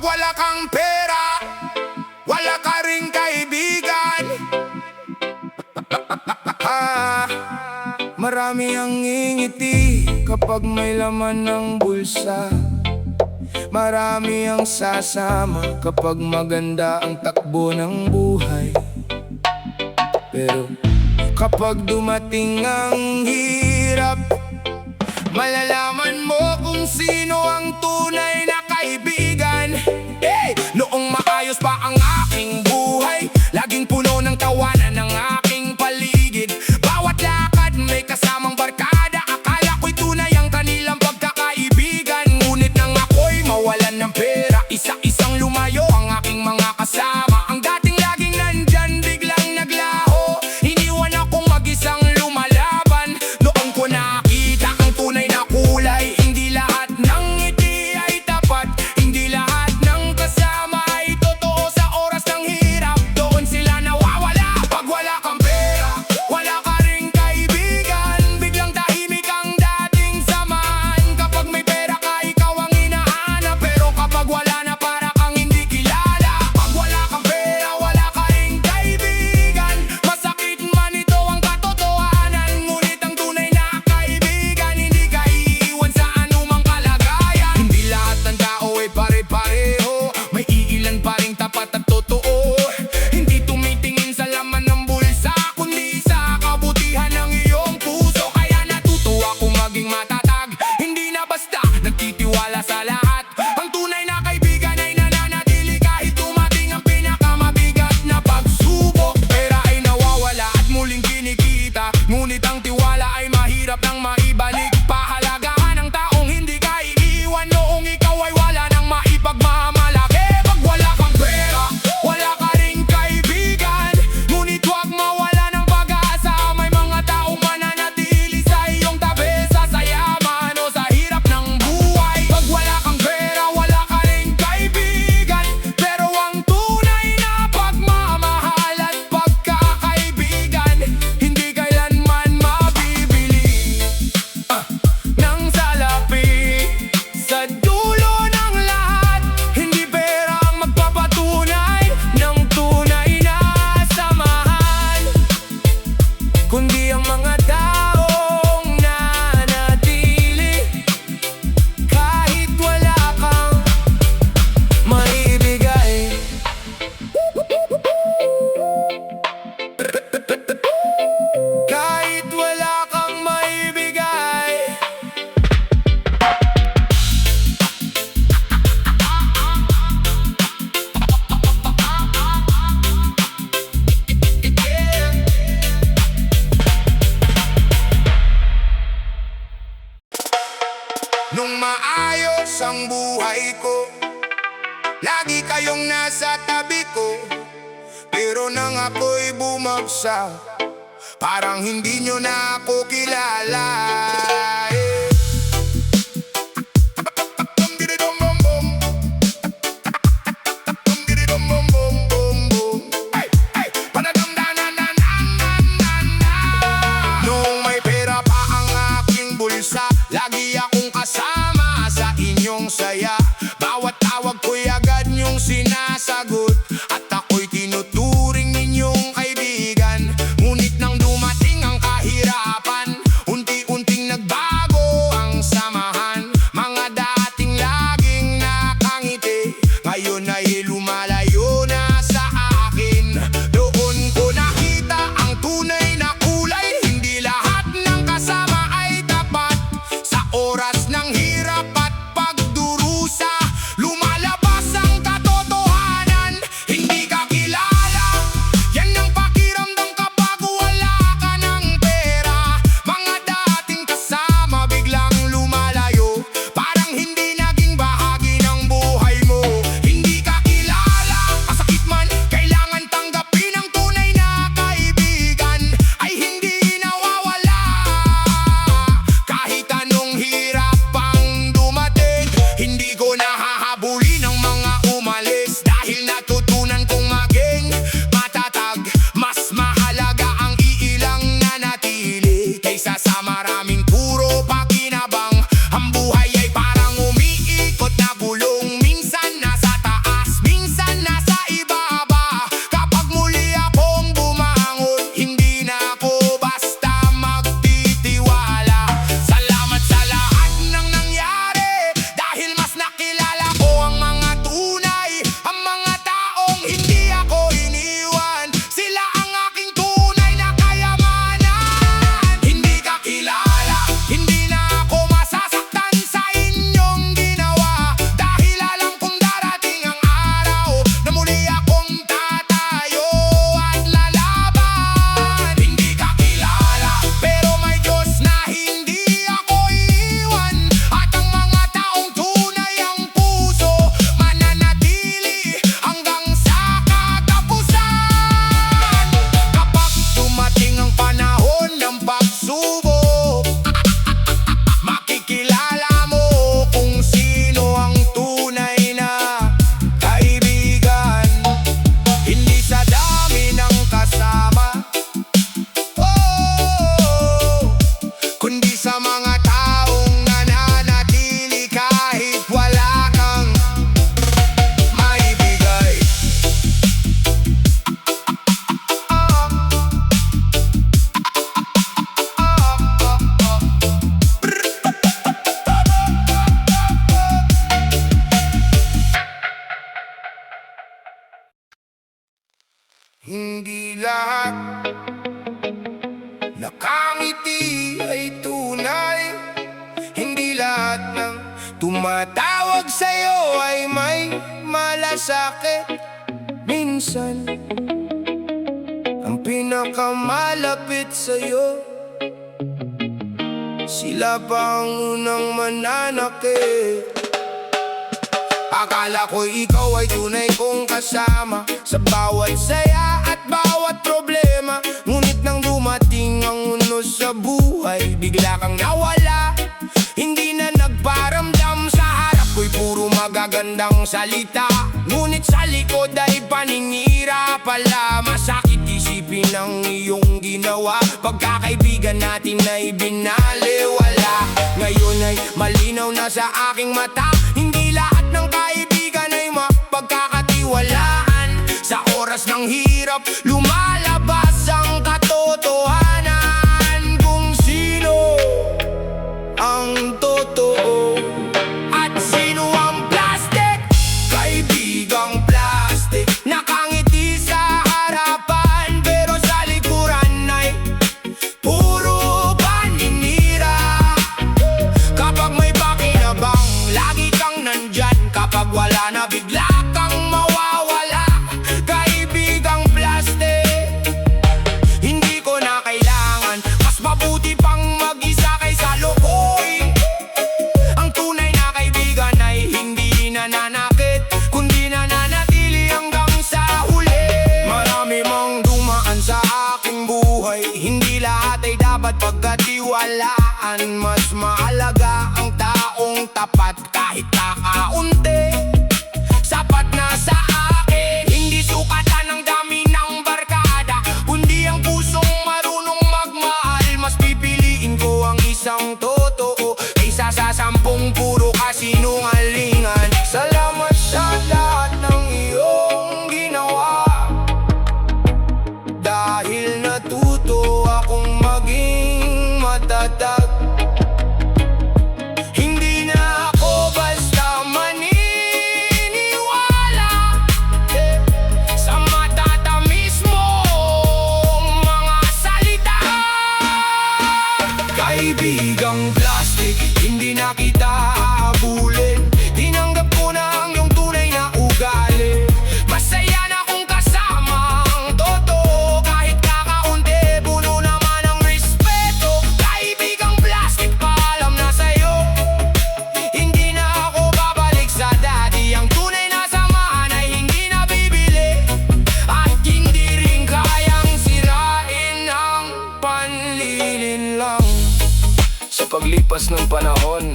wala kang pera, wala ka ring kaibigan. Marami ang ngingiti kapag may laman ng bulsa. Marami ang sasama kapag maganda ang takbo ng buhay. Pero kapag dumating ang hirap, malalaman mo kung sino ang tunay na kaibigan. Hey! Noong maayos pa ang aking buhay, laging puno ng tawanan ng aking paligid. Bawat lakad may kasamang barkada, akala ko'y tunay ang kanilang pagkakaibigan. Ngunit nang ako'y mawalan ng pera, isa-isang lumayo ang aking mga kasama. Ang dating laging nandyan biglang naglaho, iniwan akong mag-isang lumalaban. Noong ko nakita ang tunay na kulay, hindi lahat ng ngiti ay tapat, hindi lahat ng kasama ay totoo sa oras ng hirap. Doon sila nawawala pag wala kang pera, wala ka ring kaibigan. Biglang tahimik ang dating samahan. Kapag may pera ka, ikaw ang hinahanap, pero kapag wala na, para kang hindi kilala. Pag wala kang pera, wala ka ring kaibigan. Masakit man ito ang katotohanan, ngunit ang tunay na kaibigan hindi ka iiwan sa anumang kalagayan. Hindi lahat ng tao ay pare-pareho, may iilan pa ring tapat at totoo. Hindi tumitingin sa laman ng bulsa, kundi sa kabutihan ng iyong puso. Kaya natuto ako maging matatag, hindi na basta nagtitiwala sa lahat. Ang tunay na kaibigan ay nananatili kahit dumating ang pinakamabigat na pagsubok. Pera ay nawawala at muling kinikita, ngunit ang tiwala ay mahirap nang maibalik. Pahalagahan ng taong hindi ka iiwan noong ikaw ay wala nang maipagmamalaki. Pag wala kang pera, wala ka ring kaibigan, ngunit huwag mawala ng pag-asa. May mga taong mananatili sa iyong tabi, sa sayaman o sa hirap ng buhay. Pag wala kang pera, wala ka ring kaibigan, pero ang tunay na pagmamahal at pagkakaibigan hindi kailanman mabibili ng salapi. Sa dulo ng lahat, hindi pera ang magpapatunay ng tunay na samahan, kundi ang mga taong nanatili kahit wala kang maibigay. Kahit wala kang maibigay. Nung maayos ang buhay ko, lagi kayong nasa tabi ko. Pero nang ako'y bumagsak, parang hindi nyo na ako kilala. Nung may pera pa ang aking bulsa, lagi akong kasama sa inyong saya. Bawat tawag ko'y agad niyong sinasagot, at ako'y tinuturing ninyong kaibigan. Ngunit nang dumating ang kahirapan, unti-unting nagbago ang samahan. Mga dating laging nakangiti, ngayon ay lumalayo na sa akin. Doon ko nakita ang tunay na kulay, hindi lahat ng kasama ay tapat. Sa oras ng hirap at pagdurusa, lumalabas ang katotohanan. Hindi lahat nakangiti ay tunay. Hindi lahat ng tumatawag sa'yo ay may malasakit. Minsan, ang pinakamalapit sa'yo, sila pa ang unang mananakit. Akala ko ikaw ay tunay kong kasama sa bawat saya at bawat problema. Ngunit nang dumating ang unos sa buhay, bigla kang nawala. Hindi na nagparamdam, sa harap ko'y puro magagandang salita. Ngunit sa likod ay paninira pala. Masakit isipin ang iyong ginawa. Pagkakaibigan natin ay binaliwala. Ngayon ay malinaw na sa aking mata, hindi lahat ng kaibigan ay mapagkakatiwalaan. Sa oras ng hirap, lumalabas ang katotohanan. Kung sino ang totoo at sino ang plastic. Kaibigang plastic, nakangiti sa harapan, pero sa likuran ay puro paninira. Kapag may pakinabang, lagi kang nandyan. Kapag wala na, bigla kang mawawala. Kaibigang plastic, hindi ko na kailangan. Mas mabuti pang mag-isa kaysa lokoy. Ang tunay na kaibigan ay hindi nananakit, kundi nananatili hanggang sa huli. Marami mang dumaan sa aking buhay, hindi lahat ay dapat pagkatiwalaan. Mas mahalaga ang taong tapat kahit kakaunti. Sapat na sa akin, hindi sukatan ang dami ng barkada, kundi ang pusong marunong magmahal. Mas pipiliin ko ang isang totoo kaysa sa 10 puro kasinungalingan. Salamat sa lahat ng iyong ginawa, dahil natuto akong maging matatag. Hindi na ako basta maniniwala sa matatamis mong mga salita. Kaibigang plastic, hindi na kita hahabulin. Tinanggap ko na ang iyong tunay na ugali. Masaya na kung kasama ang totoo, kahit kakaunti, puno naman ang respeto. Kaibigang plastic, paalam na sa'yo, hindi na ako babalik sa dati. Ang tunay na samahan ay hindi na bibili, at hindi rin kayang sirain ang panlilin lang. Sa paglipas ng panahon,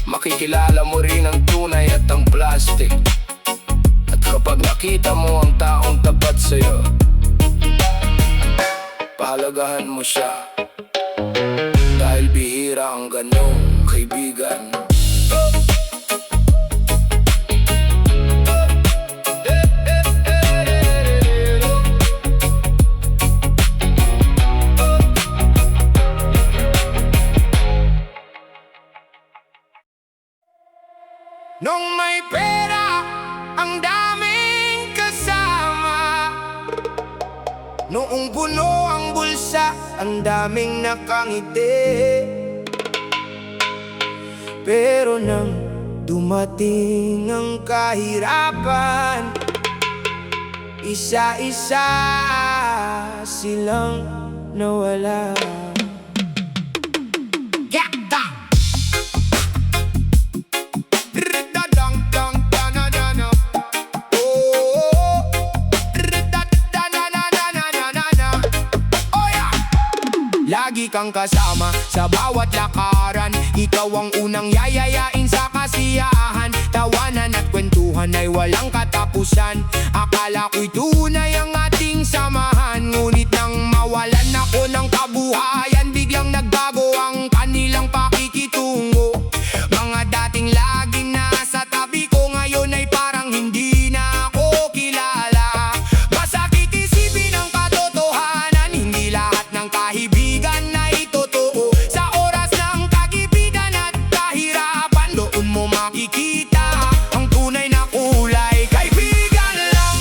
makikilala mo rin ang tunay at ang plastic. At kapag nakita mo ang taong tapat sa'yo, pahalagahan mo siya, dahil bihira ang ganong kaibigan. Nung may pera, ang daming kasama. Noong puno ang bulsa, ang daming nakangiti. Pero nang dumating ang kahirapan, isa-isa silang nawala. Lagi kang kasama sa bawat lakaran, ikaw ang unang yayayain sa kasiyahan. Tawanan at kwentuhan ay walang katapusan. Akala ko'y tunay ang ating samahan, ngunit nang mawalan ako ng kabuhayan, biglang nagbago ang kanilang pakikitungo. Mga dating laging nasa tabi ko, ngayon ay parang hindi na ako kilala. Masakit isipin ang katotohanan, hindi lahat ng kaibigan ay totoo. Sa oras ng kagipitan at kahirapan, doon mo makikita ang tunay na kulay. Kaibigan lang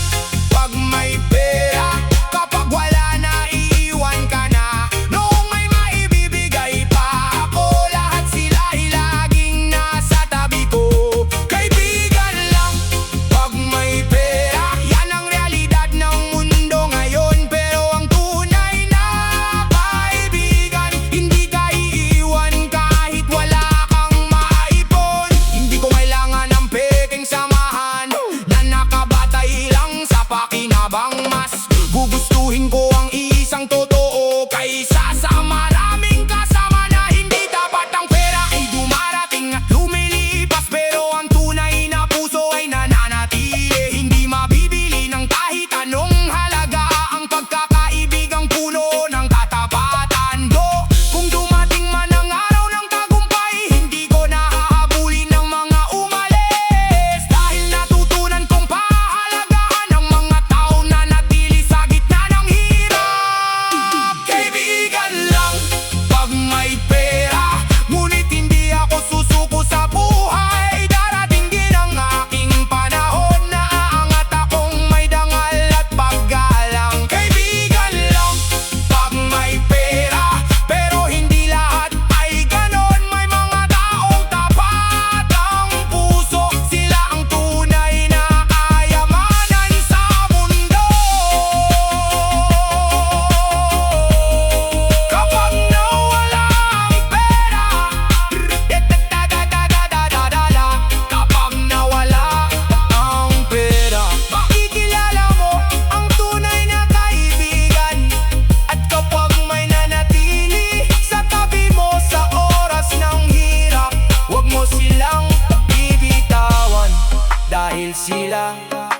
dahil sila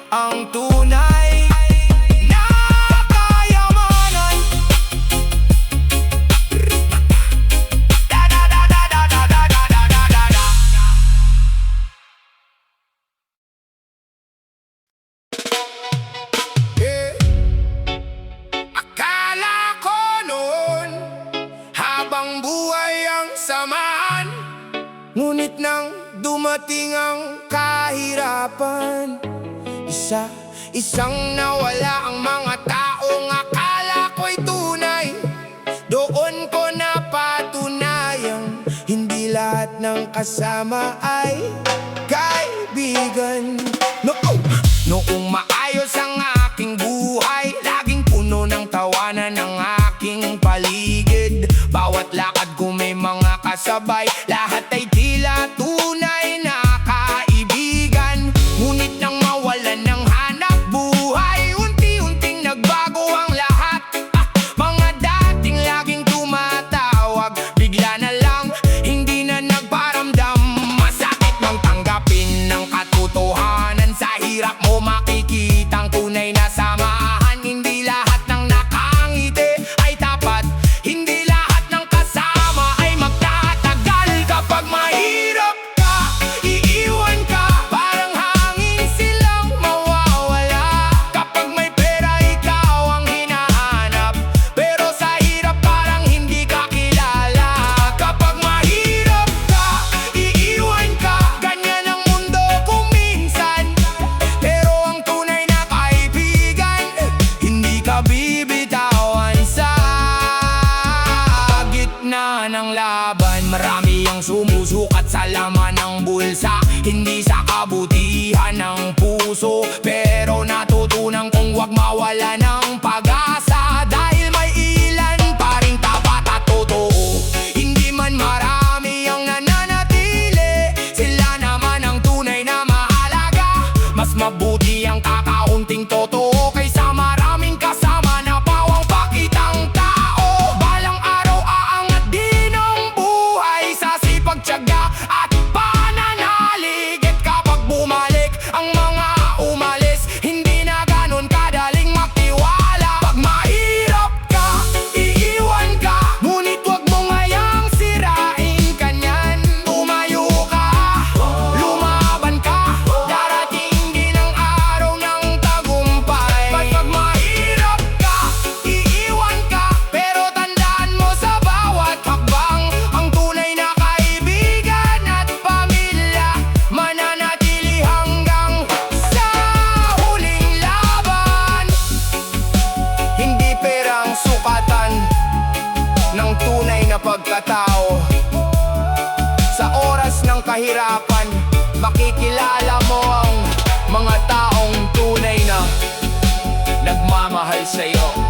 ang tunay na kayamanan. Akala ko noon habang buhay ang samahan, ngunit nang dumating ang kahirapan, isang nawala ang mga taong akala ko'y tunay. Doon ko napatunayang hindi lahat ng kasama ay kaibigan. Noong maayos ang aking buhay, laging puno ng tawanan ng aking paligid. Bawat lakad ko may mga kasabay, lahat ay tila tunay na kaibigan. Ngunit nang mawalan ng hanap buhay, unti-unting nagbago ang lahat. Mga dating laging tumatawag, bigla na lang hindi na nagparamdam. Masakit mang tanggapin ng katotohanan, sa hirap mo makikitang tunay na samahan. Hindi lahat ng nakangiti ay tapat, hindi lahat ng kasama ay magtatagal. Kapag mahirap ka, iiwan ka, parang hangin silang mawawala. Kapag may pera, ikaw ang hinahanap, pero sa hirap parang hindi ka kilala. Kapag mahirap ka, iiwan ka, ganyan ang mundo kung minsan. Pero ang tunay na kaibigan, hindi ka bibitawan. Sa gitna ng laban, marami ang sumusukat sa laman ng bulsa, hindi sa kabutihan ng puso. Pero natutunan kong huwag mawala ng pag-asa, dahil may ilan pa ring tapat at totoo. Hindi man marami ang nananatili, sila naman ang tunay na mahalaga. Mas mabuti ang kakaunting totoo kaysa maraming kasama na pawang pakitang tao. Balang araw aangat din ang buhay sa sipag, tiyaga at pananalig. At kapag bumalik ang mga umalis, hindi na ganon kadaling magtiwala. Pag mahirap ka, iiwan ka, ngunit wag mong hayang sirain ka niyan. Tumayo ka, lumaban ka, darating din ang araw ng tagumpay. Pag mahirap ka, iiwan ka, pero tandaan mo sa bawat hakbang, ang tunay na kaibigan at pamilya mananatili hanggang sa huling laban. Hindi pera ang sukatan ng tunay na pagkatao. Sa oras ng kahirapan, makikilala mo ang mga taong tunay na nagmamahal sa'yo.